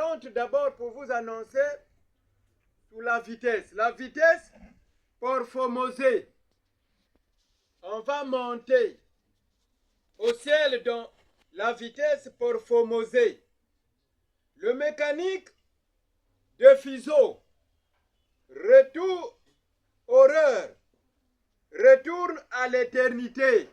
rentre d'abord pour vous annoncer sous la vitesse. La vitesse pour Formosé. On va monter au ciel dans la vitesse pour Formosé. Le mécanique de Fizeau, retour horreur, retourne à l'éternité.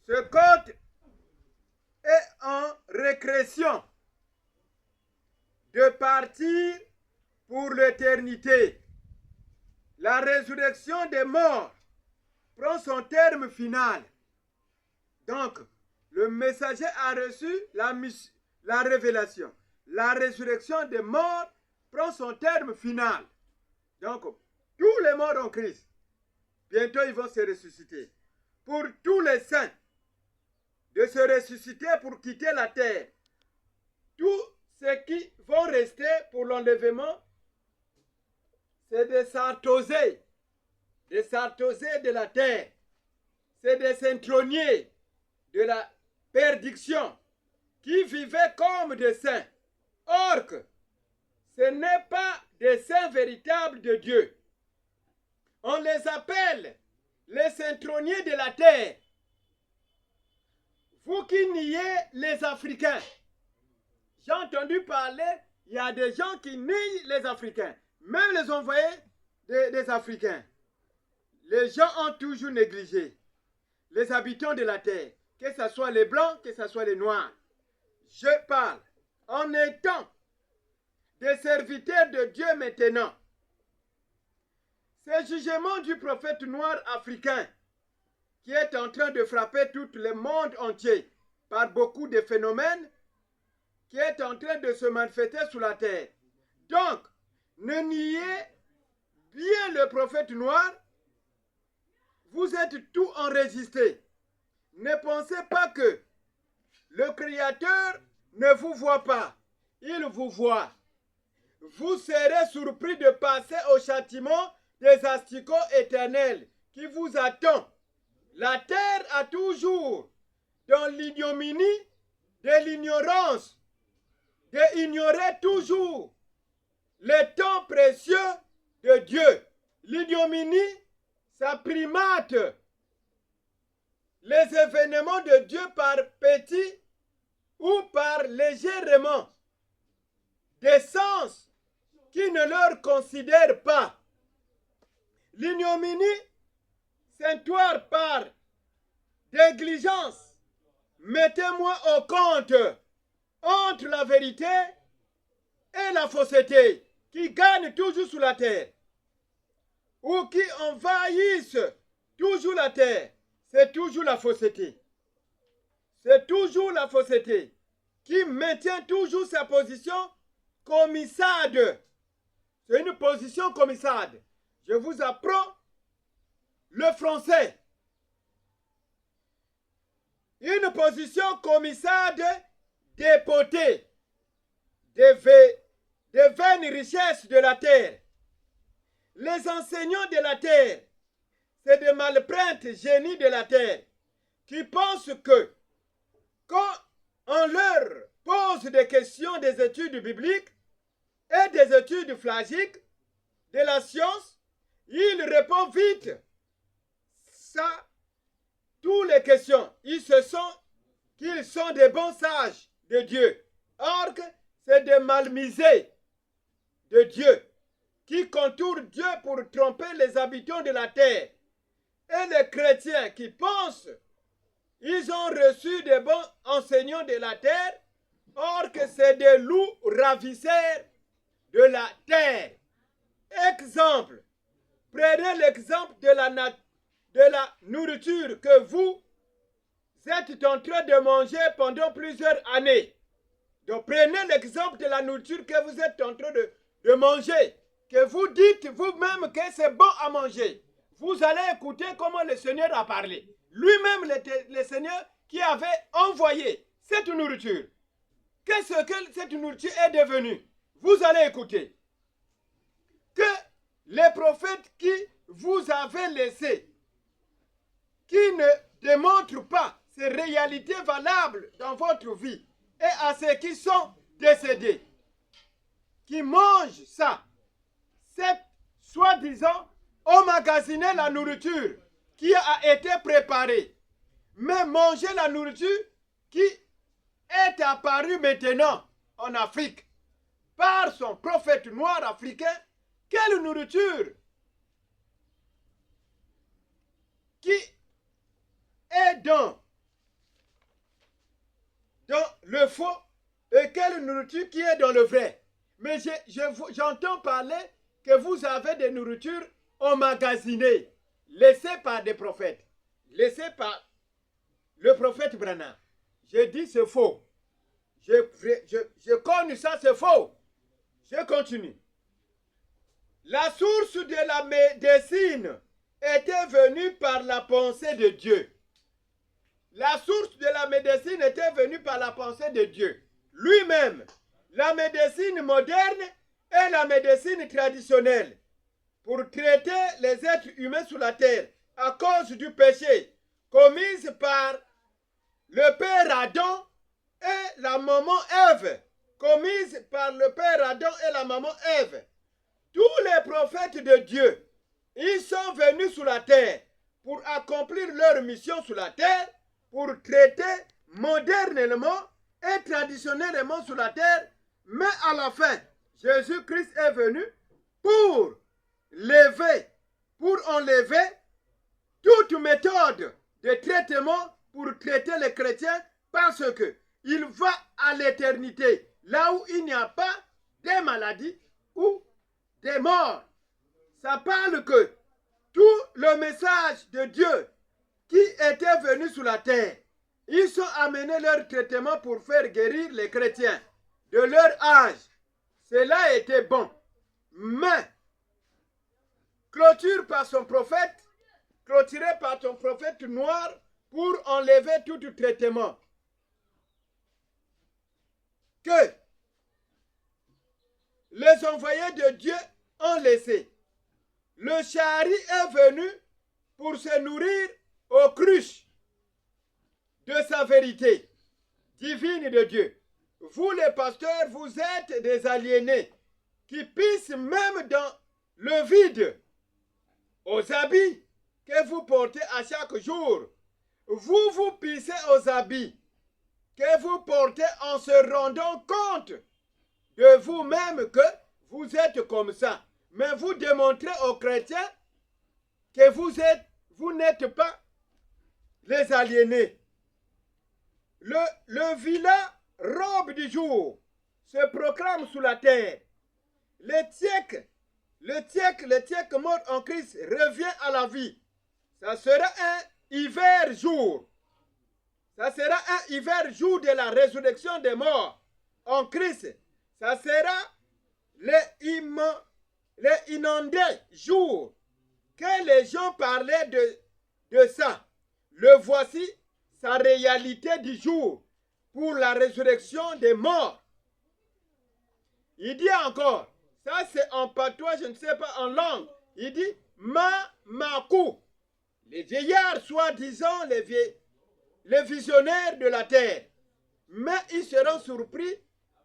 Ce code est en régression de partir pour l'éternité. La résurrection des morts prend son terme final. Donc, le messager a reçu la révélation. La résurrection des morts prend son terme final. Donc, tous les morts en Christ, bientôt ils vont se ressusciter. Pour tous les saints, de se ressusciter pour quitter la terre. Tous ceux qui vont rester pour l'enlèvement, c'est des sartosés de la terre. C'est des centronniers de la perdition qui vivaient comme des saints. Or que ce n'est pas des saints véritables de Dieu. On les appelle les centronniers de la terre. Vous qui niez les Africains, j'ai entendu parler, il y a des gens qui nient les Africains, même les envoyés des Africains. Les gens ont toujours négligé les habitants de la terre, que ce soit les blancs, que ce soit les noirs. Je parle en étant des serviteurs de Dieu maintenant. Ce jugement du prophète noir africain qui est en train de frapper tout le monde entier par beaucoup de phénomènes, qui est en train de se manifester sur la terre. Donc, ne niez bien le prophète noir, vous êtes tout enregistré. Ne pensez pas que le Créateur ne vous voit pas, il vous voit. Vous serez surpris de passer au châtiment des asticots éternels qui vous attend. La terre a toujours, dans l'ignominie de l'ignorance, d'ignorer toujours les temps précieux de Dieu. L'ignominie, ça primate les événements de Dieu par petit ou par légèrement des sens qui ne leur considèrent pas. L'ignominie s'entoire par négligence. Mettez-moi au compte entre la vérité et la fausseté qui gagnent toujours sur la terre ou qui envahissent toujours la terre. C'est toujours la fausseté. C'est toujours la fausseté qui maintient toujours sa position commissade. C'est une position commissade. Je vous apprends le français. Une position commissade dépotée des vaines richesses de la terre. Les enseignants de la terre, c'est des malprêtres génies de la terre qui pensent que quand on leur pose des questions des études bibliques et des études phlagiques, de la science, ils répondent vite. Ça, toutes les questions, qu'ils sont des bons sages de Dieu. Or, c'est des malmisés de Dieu qui contournent Dieu pour tromper les habitants de la terre. Et les chrétiens qui pensent ils ont reçu des bons enseignants de la terre, or que c'est des loups ravisseurs de la terre. Exemple, prenez l'exemple de la nourriture que vous êtes en train de manger pendant plusieurs années. Donc prenez l'exemple de la nourriture que vous êtes en train de manger, que vous dites vous-même que c'est bon à manger. Vous allez écouter comment le Seigneur a parlé. Lui-même, le Seigneur qui avait envoyé cette nourriture. Qu'est-ce que cette nourriture est devenue? Vous allez écouter. Que les prophètes qui vous avez laissés, qui ne démontrent pas ces réalités valables dans votre vie, et à ceux qui sont décédés, qui mangent ça, c'est soi-disant emmagasiner la nourriture qui a été préparée, mais manger la nourriture qui est apparue maintenant en Afrique par son prophète noir africain. Quelle nourriture qui est dans le faux et quelle nourriture qui est dans le vrai. Mais j'entends parler que vous avez des nourritures emmagasinées, laissées par des prophètes, laissées par le prophète Branham. Je dis c'est faux. Je connais ça, c'est faux. Je continue. La source de la médecine était venue par la pensée de Dieu. La source de la médecine était venue par la pensée de Dieu. Lui-même, la médecine moderne et la médecine traditionnelle pour traiter les êtres humains sur la terre à cause du péché commis par le père Adam et la maman Ève. Commise par le père Adam et la maman Ève. Tous les prophètes de Dieu, ils sont venus sur la terre pour accomplir leur mission sur la terre, pour traiter modernement et traditionnellement sur la terre, mais à la fin, Jésus-Christ est venu pour enlever toute méthode de traitement pour traiter les chrétiens parce que il va à l'éternité, là où il n'y a pas de maladies ou des morts. Ça parle que tout le message de Dieu qui était venu sur la terre, ils ont amené leur traitement pour faire guérir les chrétiens de leur âge. Cela était bon. Mais, clôturé par son prophète noir pour enlever tout traitement. Que les envoyés de Dieu ont laissé. Le chari est venu pour se nourrir aux cruches de sa vérité divine de Dieu. Vous les pasteurs, vous êtes des aliénés qui pissent même dans le vide aux habits que vous portez à chaque jour. Vous pissez aux habits que vous portez en se rendant compte de vous-même que vous êtes comme ça. Mais vous démontrez aux chrétiens que vous n'êtes pas les aliénés. Le vilain robe du jour se proclame sous la terre. Le tièque mort en Christ revient à la vie. Ça sera un hiver jour. Ça sera un hiver jour de la résurrection des morts en Christ. Ça sera les inondés jour que les gens parlaient de ça. Le voici sa réalité du jour pour la résurrection des morts. Il dit encore, ça c'est en patois, je ne sais pas, en langue. Il dit Mamaku. Les vieillards, soi-disant les visionnaires de la terre. Mais ils seront surpris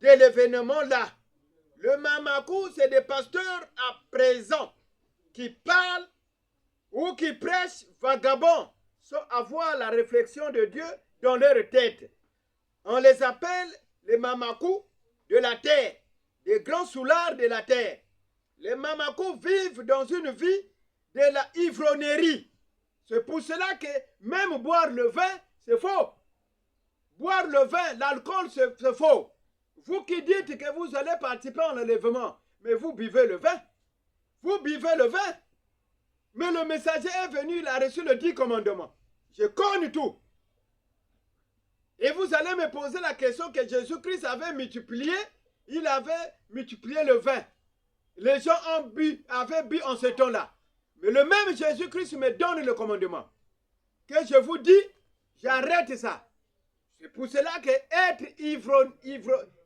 de l'événement là. Le Mamaku, c'est des pasteurs à présent qui parlent ou qui prêchent vagabonds sans avoir la réflexion de Dieu dans leur tête. On les appelle les Mamaku de la terre, des grands soulards de la terre. Les Mamaku vivent dans une vie de la ivrognerie. C'est pour cela que même boire le vin, c'est faux. Boire le vin, l'alcool, c'est faux. Vous qui dites que vous allez participer en enlèvement, mais vous buvez le vin. Vous buvez le vin. Mais le messager est venu, il a reçu le 10 commandements. Je connais tout. Et vous allez me poser la question que Jésus-Christ avait multiplié. Il avait multiplié le vin. Les gens avaient bu en ce temps-là. Mais le même Jésus-Christ me donne le commandement. Que je vous dis, j'arrête ça. C'est pour cela que être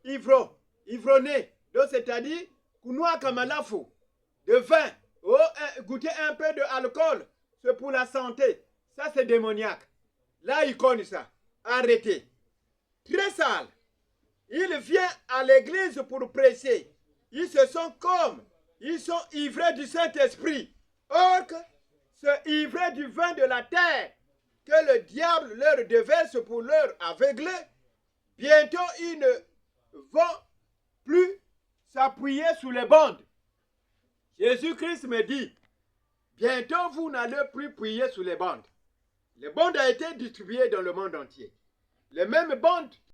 ivronné, c'est-à-dire kunoa kamalafu, de vin, goûter un peu d'alcool, c'est pour la santé. Ça, c'est démoniaque. Là, il connaît ça. Arrêtez. Très sale. Il vient à l'église pour prêcher. ils se sont comme, ils sont ivrés du Saint-Esprit. Or, se ivrer du vin de la terre que le diable leur déverse pour leur aveugler, bientôt ils ne vont plus s'appuyer sur les bandes. Jésus-Christ me dit, bientôt vous n'allez plus prier sur les bandes. Les bandes ont été distribuées dans le monde entier. Les mêmes bandes